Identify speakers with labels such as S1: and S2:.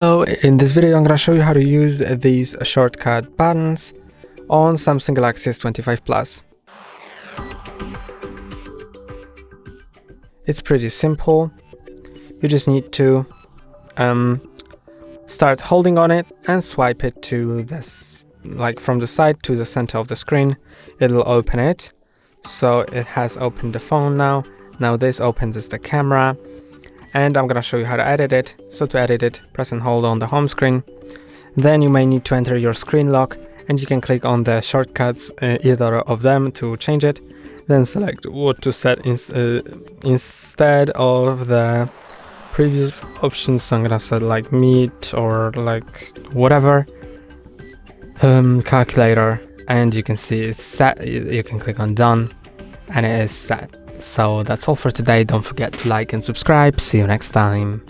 S1: So in this video I'm going to show you how to use these shortcut buttons on Samsung Galaxy S25 Plus. It's pretty simple. You just need to start holding on it and swipe it to this, like from the side to the center of the screen. It'll open it. So it has opened the phone now. Now this opens the camera. And I'm gonna show you how to edit it. So to edit it, press and hold on the home screen. Then you may need to enter your screen lock, and you can click on the shortcuts, either of them, to change it. Then select what to set instead of the previous options. So I'm gonna set like meet or like whatever calculator, and you can see it's set. You can click on done, and it is set. So that's all for today. Don't forget to like and subscribe. See you next time.